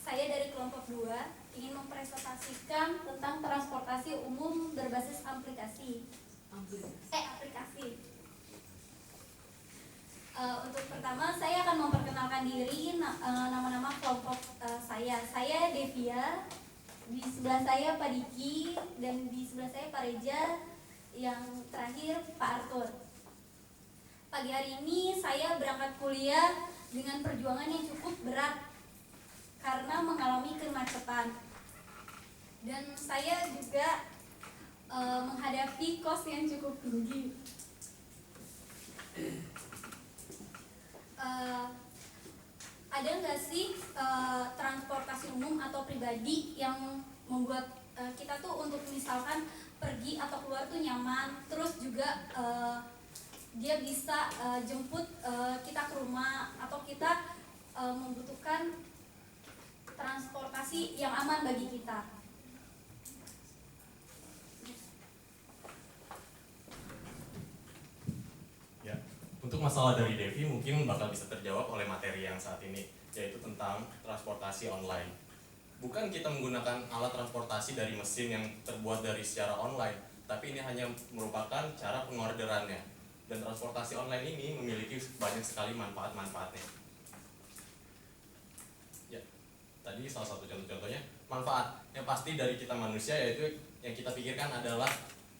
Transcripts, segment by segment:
Saya dari kelompok 2 ingin mempresentasikan tentang transportasi umum berbasis aplikasi. Untuk pertama saya akan memperkenalkan diri, nama-nama kelompok saya. Saya Devia, di sebelah saya Pak Diki, dan di sebelah saya Pak Reja, yang terakhir Pak Arthur. Pagi hari ini saya berangkat kuliah dengan perjuangan yang cukup berat karena mengalami kemacetan, dan saya juga menghadapi kos yang cukup tinggi. Ada nggak sih transportasi umum atau pribadi yang membuat kita tuh untuk misalkan pergi atau keluar tuh nyaman, terus juga dia bisa jemput kita ke rumah, atau kita membutuhkan transportasi yang aman bagi kita. Ya, untuk masalah dari Devi mungkin bakal bisa terjawab oleh materi yang saat ini, yaitu tentang transportasi online. Bukan kita menggunakan alat transportasi dari mesin yang terbuat dari secara online, tapi ini hanya merupakan cara pengorderannya. Dan transportasi online ini memiliki banyak sekali manfaat-manfaatnya. Ya, tadi salah satu contoh-contohnya manfaat yang pasti dari kita manusia, yaitu yang kita pikirkan adalah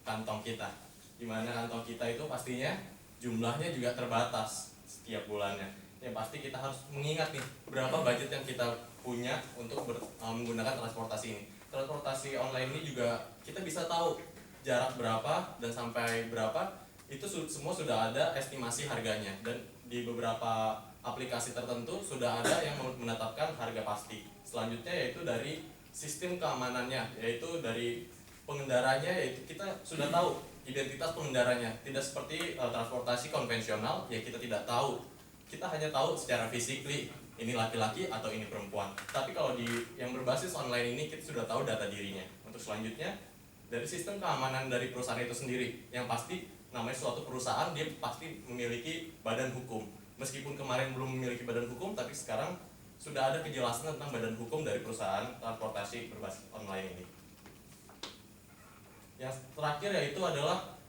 kantong kita, dimana kantong kita itu pastinya jumlahnya juga terbatas setiap bulannya. Yang pasti kita harus mengingat nih berapa budget yang kita punya untuk menggunakan transportasi ini. Transportasi online ini juga kita bisa tahu jarak berapa dan sampai berapa, itu semua sudah ada estimasi harganya, dan di beberapa aplikasi tertentu sudah ada yang menetapkan harga pasti. Selanjutnya yaitu dari sistem keamanannya, yaitu dari pengendaranya, yaitu kita sudah tahu identitas pengendaranya. Tidak seperti transportasi konvensional ya, kita tidak tahu. Kita hanya tahu secara physically ini laki-laki atau ini perempuan. Tapi kalau di yang berbasis online ini kita sudah tahu data dirinya. Untuk selanjutnya dari sistem keamanan dari perusahaan itu sendiri, yang pasti namanya suatu perusahaan dia pasti memiliki badan hukum. Meskipun kemarin belum memiliki badan hukum, tapi sekarang sudah ada kejelasan tentang badan hukum dari perusahaan transportasi berbasis online ini. Yang terakhir yaitu adalah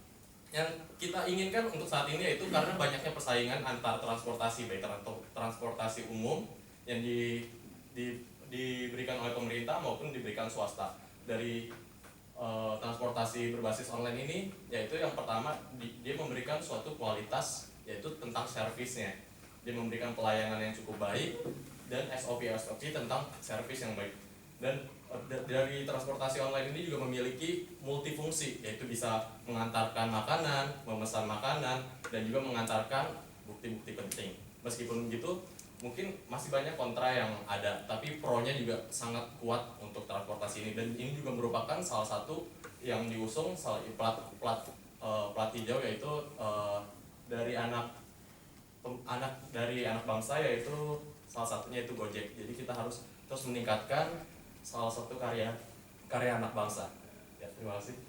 yang kita inginkan untuk saat ini, yaitu karena banyaknya persaingan antar transportasi, baik transportasi umum yang diberikan oleh pemerintah maupun diberikan swasta. Dari transportasi berbasis online ini, yaitu yang pertama dia memberikan suatu kualitas, yaitu tentang servisnya. Dia memberikan pelayanan yang cukup baik dan SOP tentang servis yang baik. Dan dari transportasi online ini juga memiliki multifungsi, yaitu bisa mengantarkan makanan, memesan makanan, dan juga mengantarkan bukti-bukti penting. Meskipun begitu, mungkin masih banyak kontra yang ada, tapi pro-nya juga sangat kuat untuk transportasi ini. Dan ini juga merupakan salah satu yang diusung plat hijau, yaitu dari anak bangsa, yaitu salah satunya itu Gojek. Jadi kita harus terus meningkatkan salah satu karya anak bangsa. Ya, terima kasih.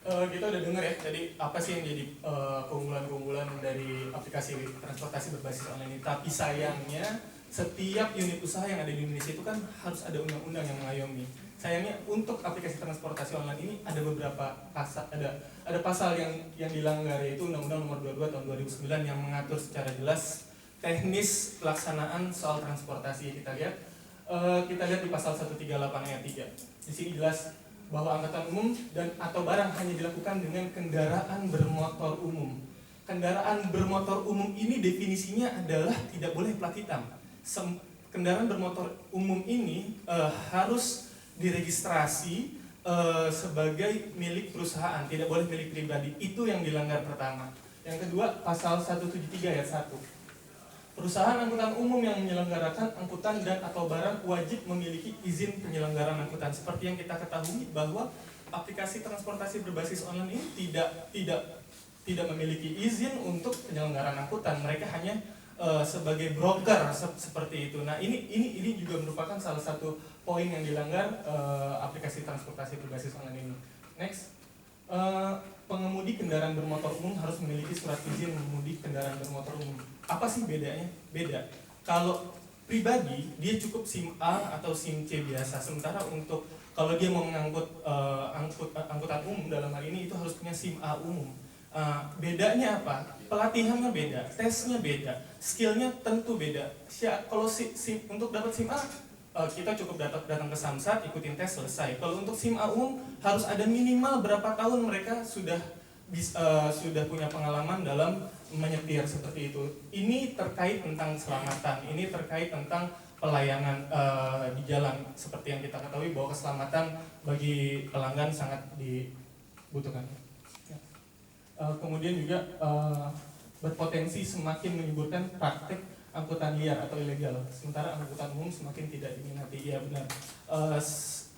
Kita udah dengar ya, jadi apa sih yang jadi keunggulan-keunggulan dari aplikasi transportasi berbasis online ini. Tapi sayangnya setiap unit usaha yang ada di Indonesia itu kan harus ada undang-undang yang mengayomi. Sayangnya untuk aplikasi transportasi online ini ada beberapa pasal, ada pasal yang dilanggar, yaitu Undang-Undang Nomor 22 Tahun 2009 yang mengatur secara jelas teknis pelaksanaan soal transportasi. Kita lihat di pasal 138 ayat 3. Di sini jelas bahwa angkutan umum dan atau barang hanya dilakukan dengan kendaraan bermotor umum. Kendaraan bermotor umum ini definisinya adalah tidak boleh plat hitam. Kendaraan bermotor umum ini harus diregistrasi sebagai milik perusahaan, tidak boleh milik pribadi. Itu yang dilanggar pertama. Yang kedua, pasal 173 ayat 1. Perusahaan angkutan umum yang menyelenggarakan angkutan dan atau barang wajib memiliki izin penyelenggaraan angkutan. Seperti yang kita ketahui bahwa aplikasi transportasi berbasis online ini tidak memiliki izin untuk penyelenggaraan angkutan. Mereka hanya sebagai broker seperti itu. Nah, ini juga merupakan salah satu poin yang dilanggar aplikasi transportasi berbasis online ini. Next. Pengemudi kendaraan bermotor umum harus memiliki surat izin mengemudi kendaraan bermotor umum. Apa sih bedanya? Beda. Kalau pribadi dia cukup SIM A atau SIM C biasa. Sementara untuk kalau dia mau mengangkut angkutan umum dalam hal ini itu harus punya SIM A umum. Bedanya apa? Pelatihannya beda, tesnya beda, skillnya tentu beda. Kalau untuk dapat SIM A kita cukup datang ke Samsat, ikutin tes, selesai. Kalau untuk SIM A umum harus ada minimal berapa tahun mereka sudah punya pengalaman dalam menyetir seperti itu. Ini terkait tentang keselamatan, ini terkait tentang pelayanan di jalan. Seperti yang kita ketahui bahwa keselamatan bagi pelanggan sangat dibutuhkan. Kemudian juga berpotensi semakin menyuburkan praktek angkutan liar atau ilegal, sementara angkutan umum semakin tidak diminati. Iya benar.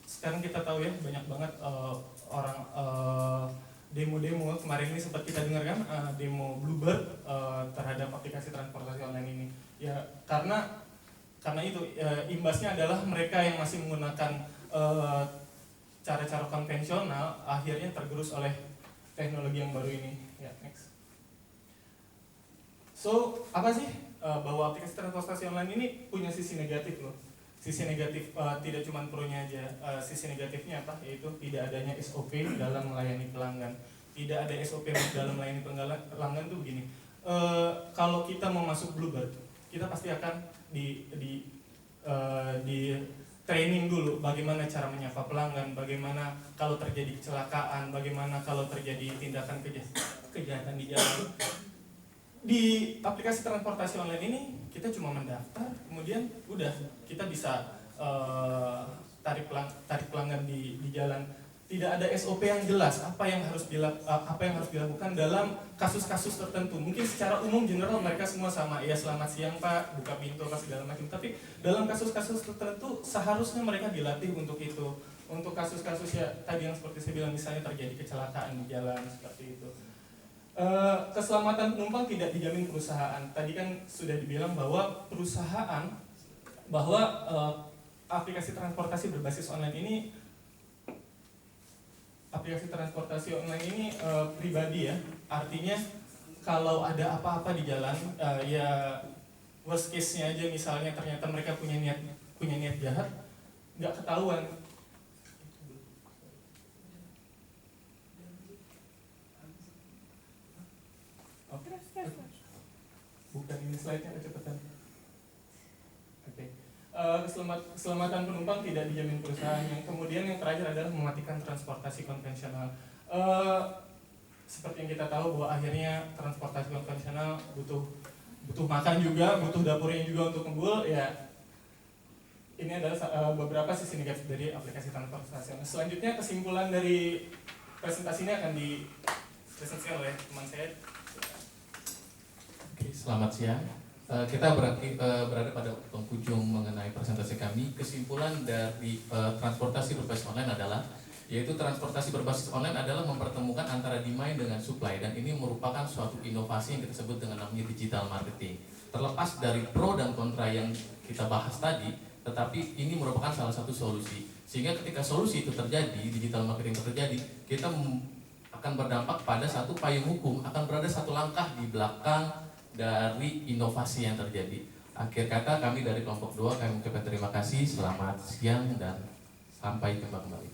Sekarang kita tahu ya banyak banget orang demo-demo kemarin ini sempat kita dengar kan, demo Bluebird terhadap aplikasi transportasi online ini. Ya karena itu imbasnya adalah mereka yang masih menggunakan cara-cara konvensional akhirnya tergerus oleh teknologi yang baru ini. Ya, next. So, apa sih bahwa aplikasi transportasi online ini punya sisi negatif loh. Sisi negatif tidak cuma pro-nya aja. Sisi negatifnya apa? Yaitu tidak adanya SOP dalam melayani pelanggan. Tidak ada SOP dalam melayani pelanggan tuh begini. Kalau kita mau masuk Bluebird, kita pasti akan di training dulu bagaimana cara menyapa pelanggan, bagaimana kalau terjadi kecelakaan, bagaimana kalau terjadi tindakan kejahatan di jalan. Di aplikasi transportasi online ini kita cuma mendaftar, kemudian udah kita bisa tarik pelanggan di jalan. Tidak ada SOP yang jelas apa yang harus dilakukan dalam kasus-kasus tertentu. Mungkin secara umum general mereka semua sama, ya selamat siang Pak, buka pintu apa segala macam. Tapi dalam kasus-kasus tertentu seharusnya mereka dilatih untuk itu. Untuk kasus-kasus ya tadi yang seperti saya bilang, misalnya terjadi kecelakaan di jalan seperti itu. Keselamatan penumpang tidak dijamin perusahaan. Tadi kan sudah dibilang bahwa aplikasi transportasi berbasis online ini pribadi ya. Artinya kalau ada apa-apa di jalan, ya worst case-nya aja misalnya ternyata mereka punya niat jahat, nggak ketahuan. Bukan ini slide-nya, kecepatan. Oke. Keselamatan penumpang tidak dijamin perusahaan. Yang kemudian yang terakhir adalah mematikan transportasi konvensional. Seperti yang kita tahu bahwa akhirnya transportasi konvensional butuh makan juga, butuh dapurnya juga untuk ngebul. Ya, ini adalah beberapa sisi negatif dari aplikasi transportasi. Selanjutnya kesimpulan dari presentasi ini akan dipresentasikan oleh teman saya. Selamat siang. Kita berada pada penghujung mengenai presentasi kami. Kesimpulan dari transportasi berbasis online adalah, yaitu transportasi berbasis online adalah mempertemukan antara demand dengan supply, dan ini merupakan suatu inovasi yang kita sebut dengan namanya digital marketing. Terlepas dari pro dan kontra yang kita bahas tadi, tetapi ini merupakan salah satu solusi. Sehingga ketika solusi itu terjadi, digital marketing itu terjadi, kita akan berdampak pada satu payung hukum, akan berada satu langkah di belakang dari inovasi yang terjadi. Akhir kata kami dari kelompok 2 kami mengucapkan terima kasih, selamat siang dan sampai jumpa kembali.